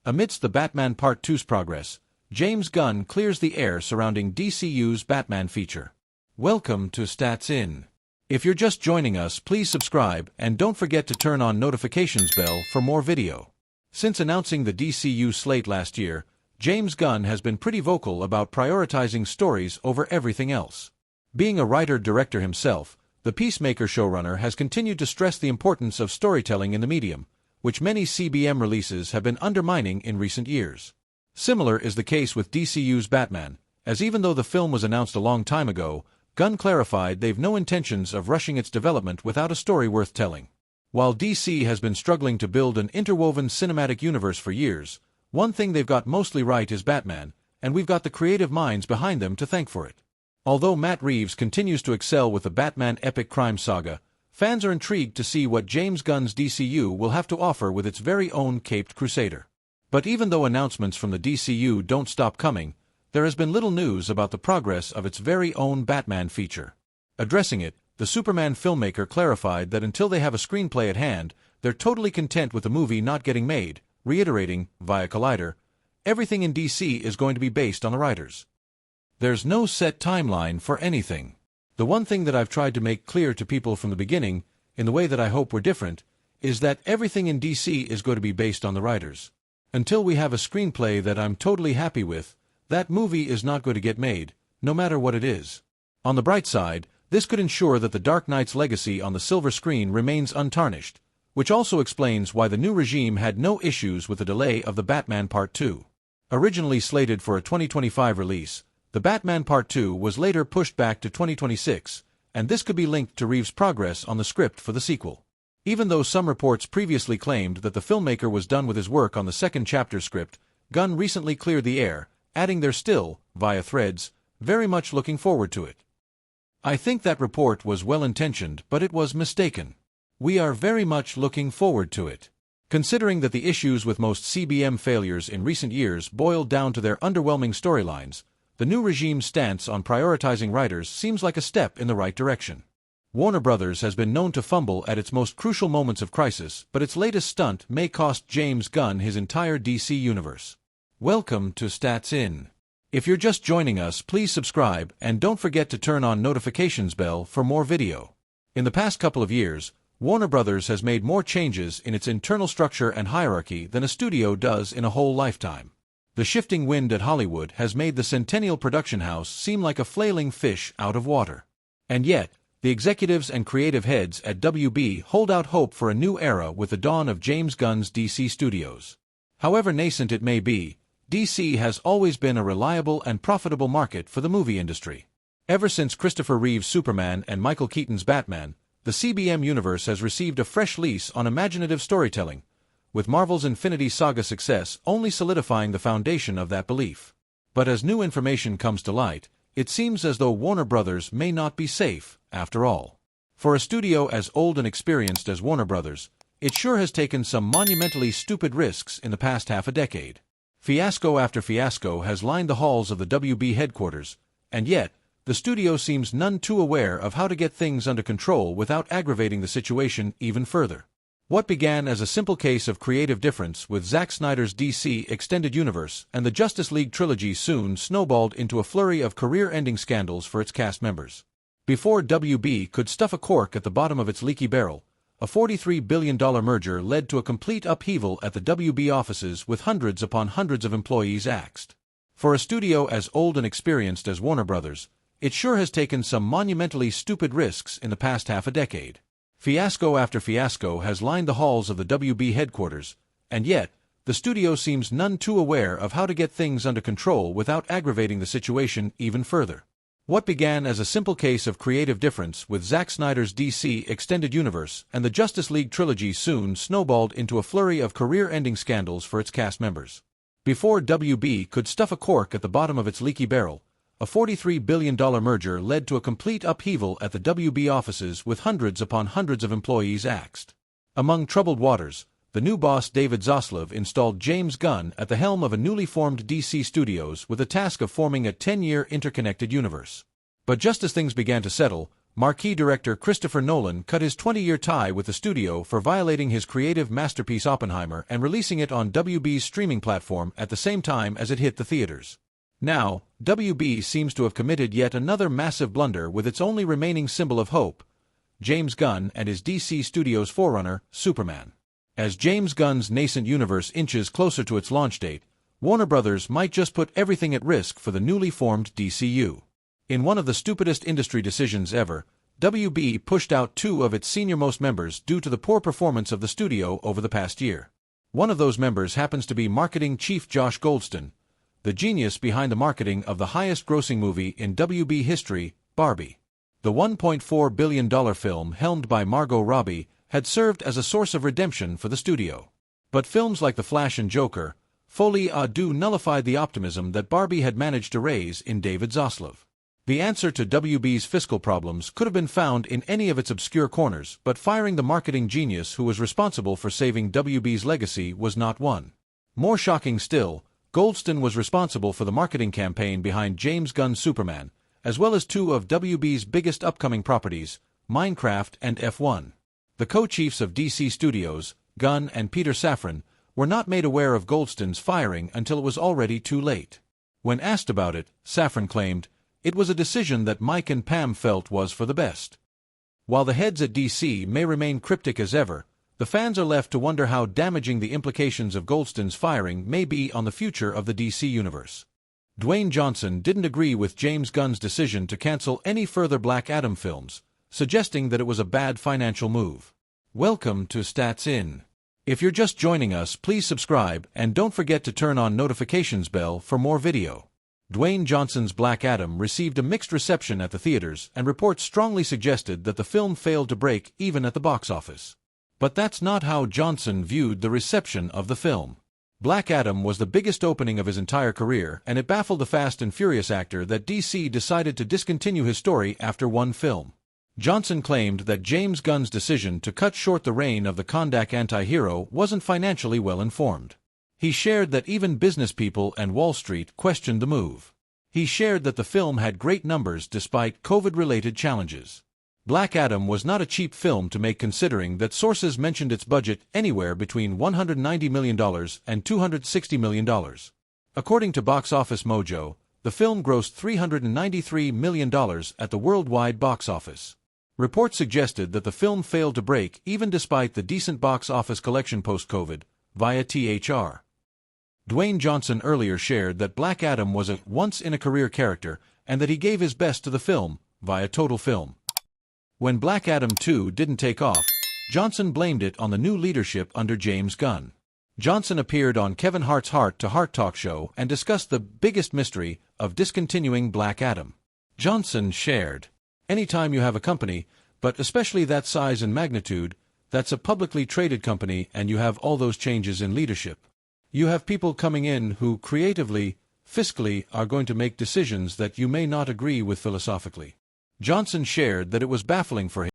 Amidst the Batman Part 2's progress, James Gunn clears the air surrounding DCU's Batman feature. Welcome to Stats In. If you're just joining us, please subscribe and don't forget to turn on notifications bell for more video. Since announcing the DCU slate last year, James Gunn has been pretty vocal about prioritizing stories over everything else. Being a writer-director himself, the Peacemaker showrunner has continued to stress the importance of storytelling in the medium, which many CBM releases have been undermining in recent years. Similar is the case with DCU's Batman, as even though the film was announced a long time ago, Gunn clarified they've no intentions of rushing its development without a story worth telling. While DC has been struggling to build an interwoven cinematic universe for years, one thing they've got mostly right is Batman, and we've got the creative minds behind them to thank for it. Although Matt Reeves continues to excel with the Batman epic crime saga, fans are intrigued to see what James Gunn's DCU will have to offer with its very own Caped Crusader. But even though announcements from the DCU don't stop coming, there has been little news about the progress of its very own Batman feature. Addressing it, the Superman filmmaker clarified that until they have a screenplay at hand, they're totally content with the movie not getting made, reiterating, via Collider, everything in DC is going to be based on the writers. There's no set timeline for anything. The one thing that I've tried to make clear to people from the beginning, in the way that I hope we're different, is that everything in DC is going to be based on the writers. Until we have a screenplay that I'm totally happy with, that movie is not going to get made, no matter what it is. On the bright side, this could ensure that the Dark Knight's legacy on the silver screen remains untarnished, which also explains why the new regime had no issues with the delay of the Batman Part 2. Originally slated for a 2025 release, the Batman Part 2 was later pushed back to 2026, and this could be linked to Reeves' progress on the script for the sequel. Even though some reports previously claimed that the filmmaker was done with his work on the second chapter script, Gunn recently cleared the air, adding they're still, via threads, very much looking forward to it. I think that report was well-intentioned, but it was mistaken. We are very much looking forward to it. Considering that the issues with most CBM failures in recent years boiled down to their underwhelming storylines, the new regime's stance on prioritizing writers seems like a step in the right direction. Warner Bros. Has been known to fumble at its most crucial moments of crisis, but its latest stunt may cost James Gunn his entire DC universe. Welcome to Stats In. If you're just joining us, please subscribe and don't forget to turn on notifications bell for more video. In the past couple of years, Warner Bros. Has made more changes in its internal structure and hierarchy than a studio does in a whole lifetime. The shifting wind at Hollywood has made the Centennial production house seem like a flailing fish out of water. And yet, the executives and creative heads at WB hold out hope for a new era with the dawn of James Gunn's DC Studios. However nascent it may be, DC has always been a reliable and profitable market for the movie industry. Ever since Christopher Reeve's Superman and Michael Keaton's Batman, the CBM universe has received a fresh lease on imaginative storytelling, with Marvel's Infinity Saga success only solidifying the foundation of that belief. But as new information comes to light, it seems as though Warner Bros. May not be safe, after all. For a studio as old and experienced as Warner Bros., it sure has taken some monumentally stupid risks in the past half a decade. Fiasco after fiasco has lined the halls of the WB headquarters, and yet, the studio seems none too aware of how to get things under control without aggravating the situation even further. What began as a simple case of creative difference with Zack Snyder's DC Extended Universe and the Justice League trilogy soon snowballed into a flurry of career-ending scandals for its cast members. Before WB could stuff a cork at the bottom of its leaky barrel, a $43 billion merger led to a complete upheaval at the WB offices with hundreds upon hundreds of employees axed. For a studio as old and experienced as Warner Bros., it sure has taken some monumentally stupid risks in the past half a decade. Fiasco after fiasco has lined the halls of the WB headquarters, and yet, the studio seems none too aware of how to get things under control without aggravating the situation even further. What began as a simple case of creative difference with Zack Snyder's DC Extended Universe and the Justice League trilogy soon snowballed into a flurry of career-ending scandals for its cast members. Before WB could stuff a cork at the bottom of its leaky barrel, a $43 billion merger led to a complete upheaval at the WB offices with hundreds upon hundreds of employees axed. Among troubled waters, the new boss David Zaslav installed James Gunn at the helm of a newly formed DC Studios with the task of forming a 10-year interconnected universe. But just as things began to settle, Marquee director Christopher Nolan cut his 20-year tie with the studio for violating his creative masterpiece Oppenheimer and releasing it on WB's streaming platform at the same time as it hit the theaters. Now, WB seems to have committed yet another massive blunder with its only remaining symbol of hope, James Gunn and his DC Studios forerunner, Superman. As James Gunn's nascent universe inches closer to its launch date, Warner Brothers might just put everything at risk for the newly formed DCU. In one of the stupidest industry decisions ever, WB pushed out 2 of its senior-most members due to the poor performance of the studio over the past year. One of those members happens to be marketing chief Josh Goldston, the genius behind the marketing of the highest-grossing movie in WB history, Barbie. The $1.4 billion film helmed by Margot Robbie had served as a source of redemption for the studio. But films like The Flash and Joker, Folie à Deux nullified the optimism that Barbie had managed to raise in David Zaslav. The answer to WB's fiscal problems could have been found in any of its obscure corners, but firing the marketing genius who was responsible for saving WB's legacy was not one. More shocking still, Goldston was responsible for the marketing campaign behind James Gunn's Superman, as well as 2 of WB's biggest upcoming properties, Minecraft and F1. The co-chiefs of DC Studios, Gunn and Peter Safran, were not made aware of Goldston's firing until it was already too late. When asked about it, Safran claimed, "It was a decision that Mike and Pam felt was for the best." While the heads at DC may remain cryptic as ever, the fans are left to wonder how damaging the implications of Goldston's firing may be on the future of the DC universe. Dwayne Johnson didn't agree with James Gunn's decision to cancel any further Black Adam films, suggesting that it was a bad financial move. Welcome to Stats In. If you're just joining us, please subscribe and don't forget to turn on notifications bell for more video. Dwayne Johnson's Black Adam received a mixed reception at the theaters, and reports strongly suggested that the film failed to break even at the box office. But that's not how Johnson viewed the reception of the film. Black Adam was the biggest opening of his entire career, and it baffled the Fast and Furious actor that DC decided to discontinue his story after one film. Johnson claimed that James Gunn's decision to cut short the reign of the Kondak anti-hero wasn't financially well informed. He shared that even business people and Wall Street questioned the move. He shared that the film had great numbers despite COVID-related challenges. Black Adam was not a cheap film to make, considering that sources mentioned its budget anywhere between $190 million and $260 million. According to Box Office Mojo, the film grossed $393 million at the worldwide box office. Reports suggested that the film failed to break even despite the decent box office collection post-COVID, via THR. Dwayne Johnson earlier shared that Black Adam was a once-in-a-career character and that he gave his best to the film, via Total Film. When Black Adam 2 didn't take off, Johnson blamed it on the new leadership under James Gunn. Johnson appeared on Kevin Hart's Heart to Heart talk show and discussed the biggest mystery of discontinuing Black Adam. Johnson shared, "Anytime you have a company, but especially that size and magnitude, that's a publicly traded company, and you have all those changes in leadership. You have people coming in who creatively, fiscally are going to make decisions that you may not agree with philosophically." Johnson shared that it was baffling for him